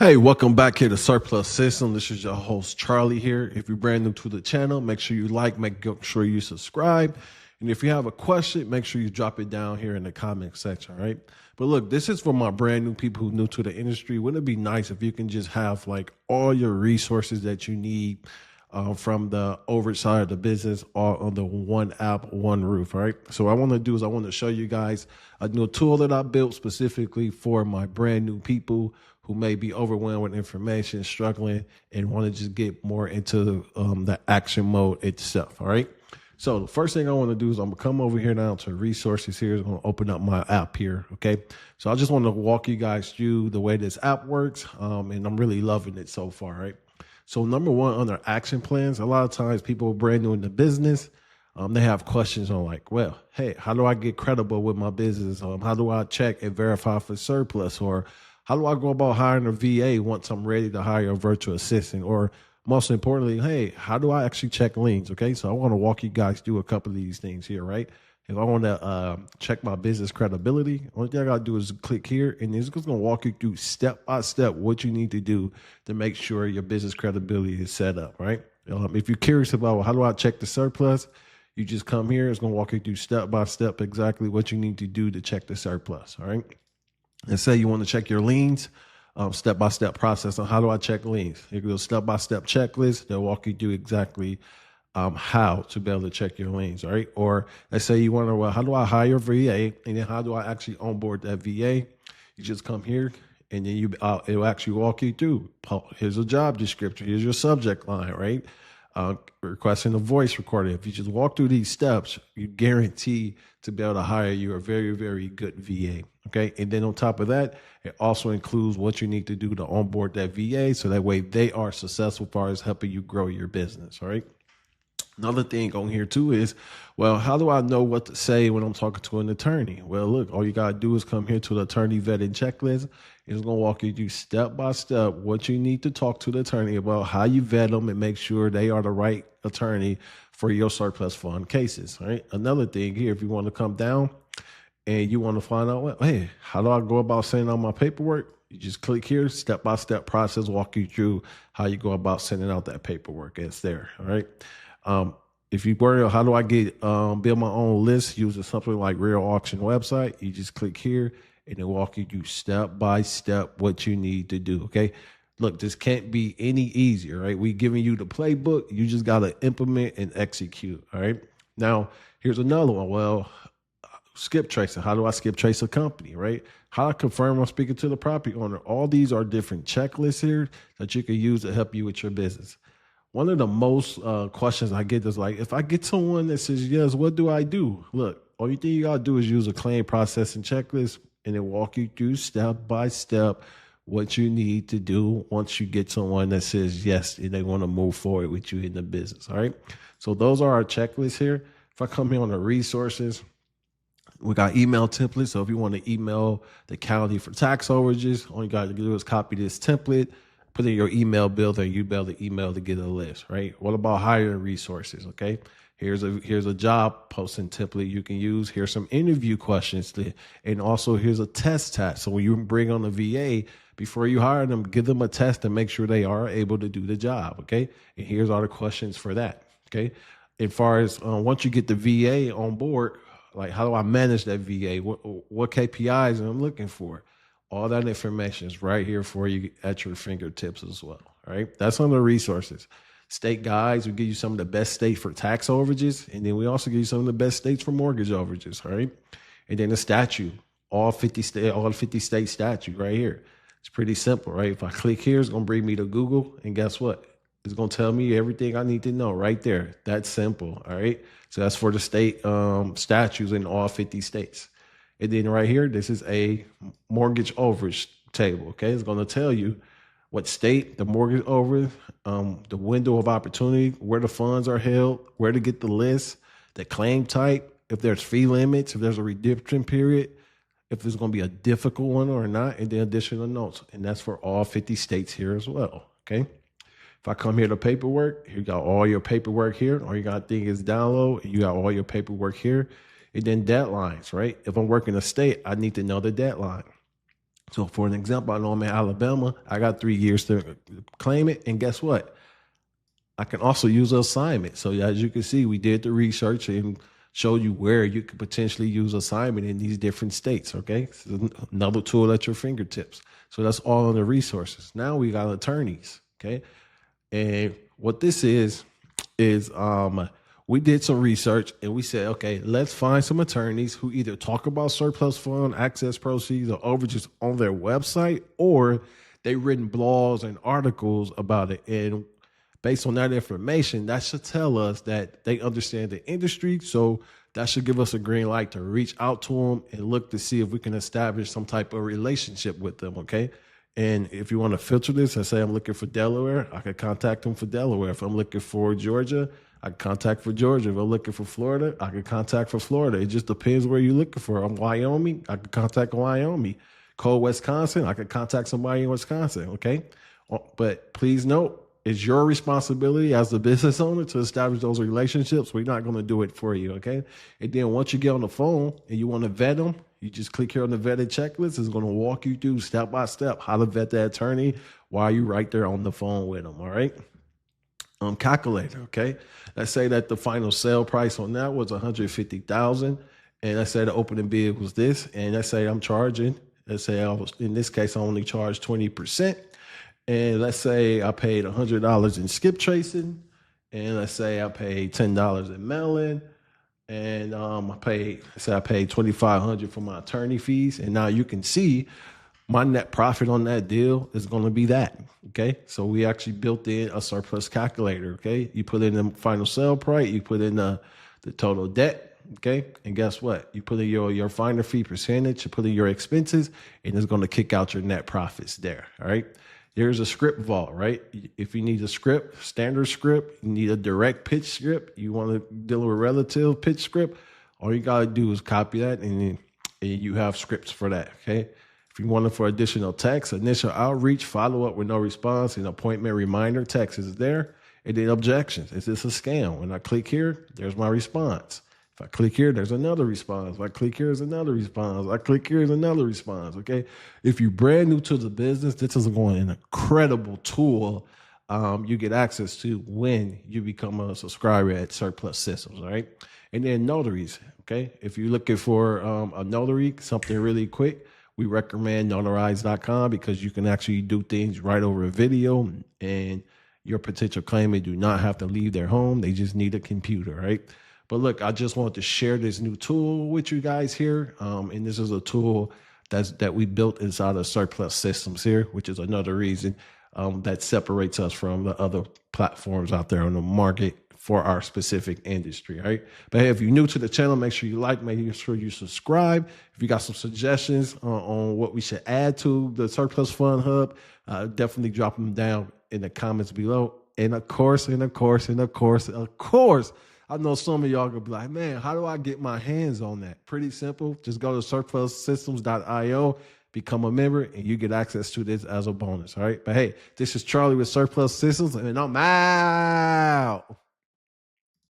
Hey, welcome back here to Surplus System. This is your host, Charlie here. If you're brand new to the channel, make sure you like, make sure you subscribe. And if you have a question, make sure you drop it down here in the comment section, right? But look, this is for my brand new people who are new to the industry. Wouldn't it be nice if you can just have like all your resources that you need from the overage side of the business all under one app, one roof, right? So what I want to do is I want to show you guys a new tool that I built specifically for my brand new people who may be overwhelmed with information, struggling, and want to just get more into the action mode itself, all right? So the first thing I want to do is I'm going to come over here now to resources here. I'm going to open up my app here, okay? So I just want to walk you guys through the way this app works, and I'm really loving it so far, right? So number one, under action plans, a lot of times people are brand new in the business. They have questions on like, well, hey, how do I get credible with my business? How do I check and verify for surplus? Or how do I go about hiring a VA once I'm ready to hire a virtual assistant? Or most importantly, hey, how do I actually check liens? Okay, so I want to walk you guys through a couple of these things here, right? If I want to check my business credibility, only thing I got to do is click here, and it's just going to walk you through step by step what you need to do to make sure your business credibility is set up, right? If you're curious about, well, how do I check the surplus, you just come here. It's going to walk you through step by step exactly what you need to do to check the surplus, all right? And say you want to check your liens, step-by-step process on how do I check liens. You can do a step-by-step checklist. They'll walk you through exactly how to be able to check your liens, all right? Or let's say you wonder, well, how do I hire a VA? And then how do I actually onboard that VA? You just come here, and then it'll actually walk you through. Here's a job description. Here's your subject line, right? Requesting a voice recording. If you just walk through these steps, you guarantee to be able to hire you a very, very good VA. Okay. And then on top of that, it also includes what you need to do to onboard that VA. So that way they are successful as far as helping you grow your business. All right. Another thing on here too is, well, how do I know what to say when I'm talking to an attorney? Well, look, all you got to do is come here to the attorney vetting checklist. It's going to walk you through step by step what you need to talk to the attorney about, how you vet them and make sure they are the right attorney for your surplus fund cases. Right. Another thing here, if you want to come down and you want to find out, well, hey, how do I go about sending out my paperwork? You just click here, step by step process, walk you through how you go about sending out that paperwork. It's there. All right. If you worry, how do I get build my own list using something like Real Auction website? You just click here and it'll walk you through step by step what you need to do. Okay. Look, this can't be any easier, right? We giving you the playbook. You just got to implement and execute. All right. Now, here's another one. Well, skip tracing. How do I skip trace a company, right? How I confirm I'm speaking to the property owner. All these are different checklists here that you can use to help you with your business. One of the most questions I get is like, if I get someone that says yes, what do I do? Look, all you think you got to do is use a claim processing checklist and then walk you through step by step what you need to do once you get someone that says yes and they want to move forward with you in the business. All right. So those are our checklists here. If I come here on the resources, we got email templates. So if you want to email the county for tax overages, all you got to do is copy this template, put in your email builder, and you be able to email to get a list, right? What about hiring resources? Okay. Here's a job posting template you can use. Here's some interview questions, and also here's a test task. So when you bring on a VA, before you hire them, give them a test and make sure they are able to do the job. Okay. And here's all the questions for that. Okay. As far as once you get the VA on board, like how do I manage that VA? What KPIs am I looking for? All that information is right here for you at your fingertips as well. All right. That's on the resources. State guides, we give you some of the best states for tax overages. And then we also give you some of the best states for mortgage overages. All right. And then the statute, all 50 state statute right here. It's pretty simple, right? If I click here, it's going to bring me to Google. And guess what? It's going to tell me everything I need to know right there. That's simple. All right. So that's for the state statutes in all 50 states. And then right here, this is a mortgage overage table. Okay. It's going to tell you what state the mortgage over, the window of opportunity, where the funds are held, where to get the list, the claim type, if there's fee limits, if there's a redemption period, if there's going to be a difficult one or not, and then additional notes. And that's for all 50 states here as well. Okay. If I come here to paperwork, you got all your paperwork here. All you got to think is download, and you got all your paperwork here. And then deadlines, right? If I'm working a state, I need to know the deadline. So for an example, I know I'm in Alabama. I got 3 years to claim it. And guess what? I can also use an assignment. So as you can see, we did the research and showed you where you could potentially use assignment in these different states. Okay. So another tool at your fingertips. So that's all on the resources. Now we got attorneys. Okay. And what this is we did some research and we said, okay, let's find some attorneys who either talk about surplus fund, access proceeds, or overages on their website, or they've written blogs and articles about it. And based on that information, that should tell us that they understand the industry. So that should give us a green light to reach out to them and look to see if we can establish some type of relationship with them. Okay. And if you want to filter this and say I'm looking for Delaware, I could contact them for Delaware. If I'm looking for Georgia, I can contact for Georgia. If I'm looking for Florida, I can contact for Florida. It just depends where you're looking for. I'm Wyoming, I can contact Wyoming. Cold Wisconsin, I can contact somebody in Wisconsin. Okay. But please note, it's your responsibility as the business owner to establish those relationships. We're not going to do it for you, okay? And then once you get on the phone and you want to vet them, you just click here on the vetted checklist. It's going to walk you through step by step how to vet that attorney while you're right there on the phone with them, all right? Calculator, okay? Let's say that the final sale price on that was $150,000, and let's say the opening bid was this, and let's say I'm charging. Let's say in this case I only charge 20%. And let's say I paid $100 in skip tracing, and let's say I paid $10 in mailing, and I paid $2,500 for my attorney fees. And now you can see my net profit on that deal is going to be that. Okay, so we actually built in a surplus calculator. Okay, you put in the final sale price, you put in the total debt. Okay, and guess what? You put in your finder fee percentage, you put in your expenses, and it's going to kick out your net profits there. All right. There's a script vault, right? If you need a script, standard script, you need a direct pitch script, you want to deal with a relative pitch script, all you got to do is copy that and you have scripts for that, okay? If you want it for additional text, initial outreach, follow up with no response, and appointment reminder text is there. And then objections. Is this a scam? When I click here, there's my response. If I click here, there's another response. If I click here, there's another response. If I click here, there's another response, okay? If you're brand new to the business, this is going an incredible tool you get access to when you become a subscriber at Surplus Systems, all right? And then notaries, okay? If you're looking for a notary, something really quick, we recommend notarize.com because you can actually do things right over a video, and your potential claimant do not have to leave their home. They just need a computer, right? But look, I just wanted to share this new tool with you guys here. And this is a tool that we built inside of Surplus Systems here, which is another reason that separates us from the other platforms out there on the market for our specific industry, right? But hey, if you're new to the channel, make sure you like, make sure you subscribe. If you got some suggestions on what we should add to the Surplus Fund Hub, definitely drop them down in the comments below. And of course, I know some of y'all gonna be like, man, how do I get my hands on that? Pretty simple. Just go to surplussystems.io, become a member, and you get access to this as a bonus. All right. But hey, this is Charlie with Surplus Systems, and I'm out.